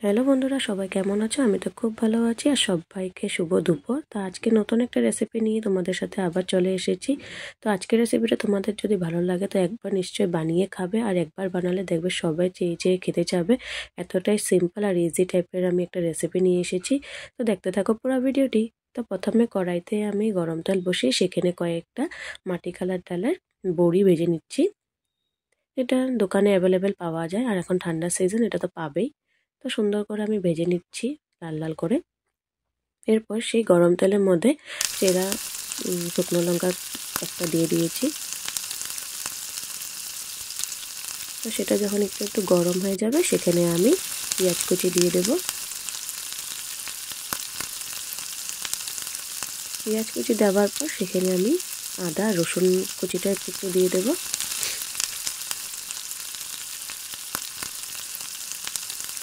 Hello বন্ধুরা, সবাই কেমন আছো? আমি তো খুব ভালো আছি। আর সবাইকে শুভ দুপুর। তো আজকে নতুন একটা রেসিপি নিয়ে তোমাদের সাথে আবার চলে এসেছি। তো আজকের রেসিপিটা তোমাদের যদি ভালো লাগে তো একবার নিশ্চয়ই বানিয়ে খাবে, আর একবার বানালে দেখবে সবাই চেয়ে চেয়ে খেতে চাবে। এতটাই সিম্পল আর ইজি টাইপের আমি একটা রেসিপি নিয়ে এসেছি। তো দেখতে থাকো পুরো ভিডিওটি। তো প্রথমে কড়াইতে আমি গরম তেল বসিয়ে সেখানে কয়েকটা মাটি কালার ডালের বড়ি ভেজে নিচ্ছি। এটা দোকানে অ্যাভেলেবেল পাওয়া যায়, আর এখন ঠান্ডার সিজন, এটা তো পাবেই। তো সুন্দর করে আমি ভেজে নিচ্ছি লাল লাল করে। এরপর সেই গরম তেলের মধ্যে চেরা শুকনো লঙ্কা একটা দিয়ে দিয়েছি। তো সেটা যখন একটু একটু গরম হয়ে যাবে সেখানে আমি পেঁয়াজ কুচি দিয়ে দেব। পেঁয়াজ কুচি দেওয়ার পর সেখানে আমি আদা রসুন কুচিটা একটু একটু দিয়ে দেব।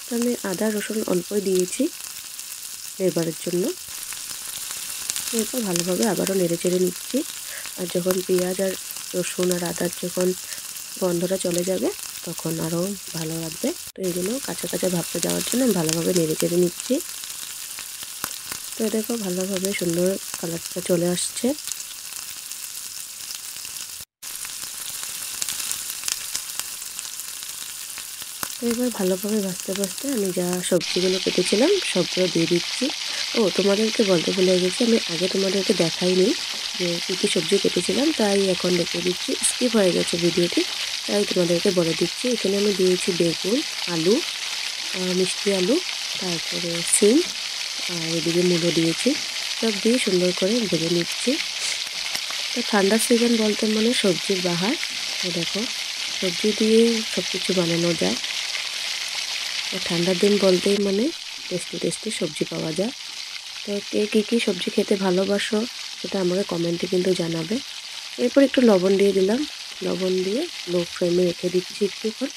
তো আমি আদা রসুন অল্পই দিয়েছি ফ্লেভারের জন্য। এরপর ভালোভাবে আবারও নেড়ে চেড়ে নিচ্ছি। আর যখন পেঁয়াজ আর রসুন আর আদার যখন গন্ধটা চলে যাবে তখন আরও ভালো লাগবে। তো এগুলো কাঁচা কাঁচা ভাবটা যাওয়ার জন্য ভালোভাবে নেড়ে চেড়ে নিচ্ছি। তো দেখো ভালোভাবে সুন্দর কালারটা চলে আসছে। তো এবার ভালোভাবে ভাজতে ভাজতে আমি যা সবজিগুলো কেটেছিলাম সবগুলো দিয়ে দিচ্ছি। ও তোমাদেরকে বলতে ভুলে গেছি, আমি আগে তোমাদেরকে দেখাইনি যে কী কী সবজি কেটেছিলাম, তাই এখন দেখে দিচ্ছি। স্কিপ হয়ে গেছে ভিডিওটি, তাই তোমাদেরকে বলে দিচ্ছি। এখানে আমি দিয়েছি বেগুন, আলু, মিষ্টি আলু, তারপরে সিম, আর এদিকে মূলো দিয়েছি। সব দিয়ে সুন্দর করে ভেজে নিচ্ছি। তো ঠান্ডার সিজন বলতে মানে সবজির বাহার। তো দেখো সবজি দিয়ে সব কিছু বানানো যায়। তো ঠান্ডার দিন বলতেই মানে টেস্টি টেস্টি সবজি পাওয়া যায়। তো কে কী কী সবজি খেতে ভালোবাসো সেটা আমাকে কমেন্টে কিন্তু জানাবে। এরপর একটু লবণ দিয়ে দিলাম। লবণ দিয়ে লো ফ্লেমে রেখে দিচ্ছি একটুক্ষণ।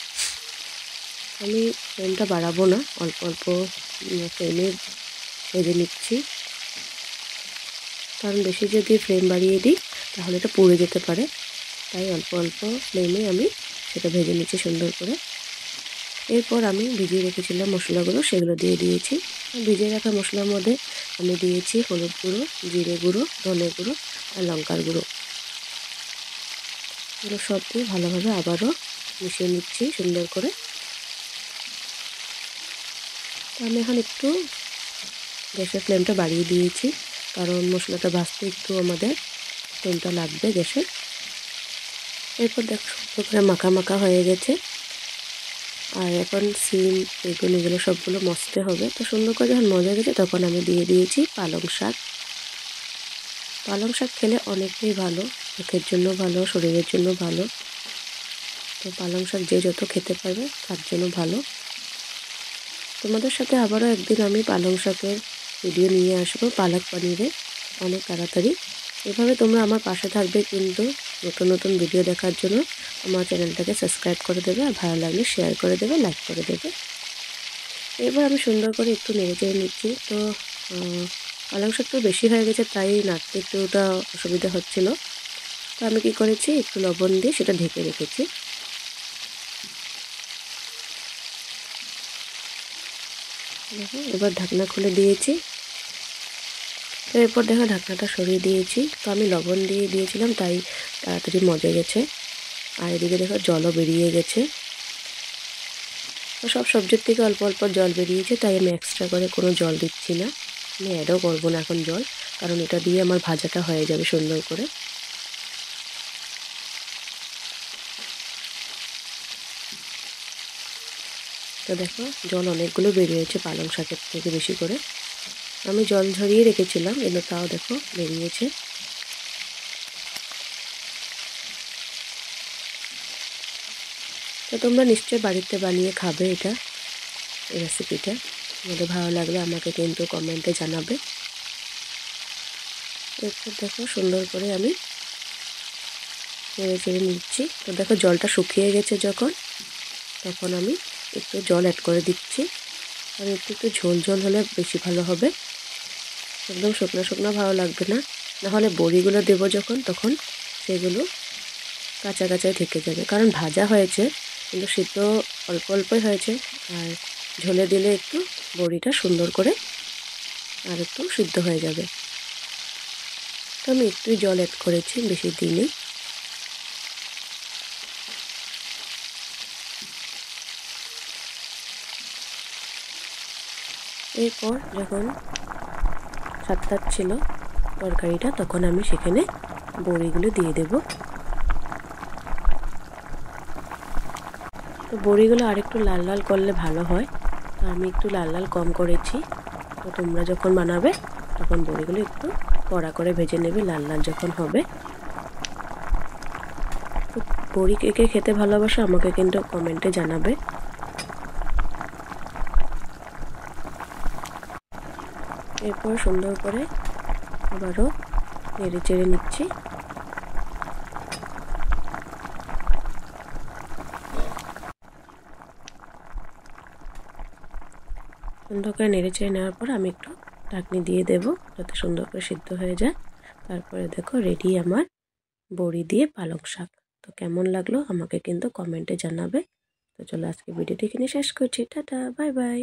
আমি ফ্লেমটা বাড়াবো না, অল্প অল্প ফ্লেমে ভেজে নিচ্ছি। কারণ বেশি যদি ফ্লেম বাড়িয়ে দিই তাহলে এটা পুড়ে যেতে পারে, তাই অল্প অল্প ফ্লেমে আমি সেটা ভেজে নিচ্ছি সুন্দর করে। এরপর আমি ভিজিয়ে রেখেছিলাম মশলাগুলো, সেগুলো দিয়ে দিয়েছি। ভিজিয়ে রাখা মশলার মধ্যে আমি দিয়েছি হলুদ গুঁড়ো, জিরে গুঁড়ো, ধনে গুঁড়ো আর লঙ্কার গুঁড়ো। এগুলো সব দিয়ে ভালোভাবে আবারও মিশিয়ে নিচ্ছি সুন্দর করে। তো আমি এখন একটু গ্যাসের ফ্লেমটা বাড়িয়ে দিয়েছি, কারণ মশলাটা ভাজতে একটু আমাদের ফ্লেমটা লাগবে গ্যাসের। এরপর দেখো সুন্দর করে মাখা মাখা হয়ে গেছে। আর এখন সিম বেগুন এগুলো সবগুলো মজতে হবে। তো সুন্দর করে যখন মজে গেছে তখন আমি দিয়ে দিয়েছি পালং শাক। পালং শাক খেলে অনেকটাই ভালো, চোখের জন্য ভালো, শরীরের জন্য ভালো। তো পালং শাক যে যত খেতে পারবে তার জন্য ভালো। তোমাদের সাথে আবারও একদিন আমি পালং শাকের ভিডিও নিয়ে আসবো, পালক পনিরের, অনেক তাড়াতাড়ি। এভাবে তোমরা আমার পাশে থাকবে কিন্তু নতুন নতুন ভিডিও দেখার জন্য। আমার চ্যানেলটাকে সাবস্ক্রাইব করে দেবে, আর ভালো লাগলে শেয়ার করে দেবে, লাইক করে দেবে। এবার আমি সুন্দর করে একটু নেড়ে চেড়ে নিচ্ছি। তো পালং শাকটা বেশি হয়ে গেছে তাই নাড়তে একটুটা অসুবিধা হচ্ছিল। তো আমি কি করেছি, একটু লবণ দিয়ে সেটা ঢেকে রেখেছি। দেখো এবার ঢাকনা খুলে দিয়েছি। তো এরপর দেখো ঢাকনাটা সরিয়ে দিয়েছি। তো আমি লবণ দিয়ে দিয়েছিলাম তাই তাড়াতাড়ি মজে গেছে। আর এদিকে দেখো জলও বেরিয়ে গেছে। তো সব সবজির থেকে অল্প অল্প জল বেরিয়েছে, তাই আমি এক্সট্রা করে কোনো জল দিচ্ছি না। আমি অ্যাডও করবো না এখন জল, কারণ এটা দিয়ে আমার ভাজাটা হয়ে যাবে সুন্দর করে। তো দেখো জল অনেকগুলো বেরিয়েছে পালং শাকের থেকে বেশি করে। আমি জল ঝরিয়ে রেখেছিলাম কিন্তু তাও দেখো বেরিয়েছে। তো তোমরা নিশ্চয়ই বাড়িতে বানিয়ে খাবে এটা, এই রেসিপিটা। তোমাদের ভালো লাগলে আমাকে কিন্তু কমেন্টে জানাবে। এরপর দেখো সুন্দর করে আমি নেড়ে চেড়ে নিচ্ছি। তো দেখো জলটা শুকিয়ে গেছে যখন, তখন আমি একটু জল অ্যাড করে দিচ্ছি। আর একটু একটু ঝোল ঝোল হলে বেশি ভালো হবে, একদম শুকনো শুকনো ভালো লাগবে না। নাহলে বড়িগুলো দেবো যখন তখন সেগুলো কাঁচা কাঁচাই থেকে যাবে, কারণ ভাজা হয়েছে কিন্তু সিদ্ধ অল্প অল্পই হয়েছে। আর ঝোলে দিলে একটু বড়িটা সুন্দর করে আর একটু সিদ্ধ হয়ে যাবে। তো আমি একটু জল অ্যাড করেছি, বেশি দিইনি। এরপর যখন সাতটাচ্ছিল তরকারিটা, তখন আমি সেখানে বড়িগুলো দিয়ে দেব। তো বড়িগুলো আরেকটু লাল লাল করলে ভালো হয়, তো আমি একটু লাল লাল কম করেছি। তো তোমরা যখন বানাবে তখন বড়িগুলো একটু কড়া করে ভেজে নেবে, লাল লাল যখন হবে। তো বড়ি কে কে খেতে ভালোবাসো আমাকে কিন্তু কমেন্টে জানাবে। এরপর সুন্দর করে আবারও নেড়ে চেড়ে নিচ্ছি। সুন্দর করে নেড়ে চেড়ে নেওয়ার পর আমি একটু ঢাকনি দিয়ে দেব, যাতে সুন্দর করে সিদ্ধ হয়ে যায়। তারপরে দেখো রেডি আমার বড়ি দিয়ে পালং শাক। তো কেমন লাগলো আমাকে কিন্তু কমেন্টে জানাবে। তো চলো আজকে ভিডিওটি এখানে শেষ করছি। Tata, bye bye.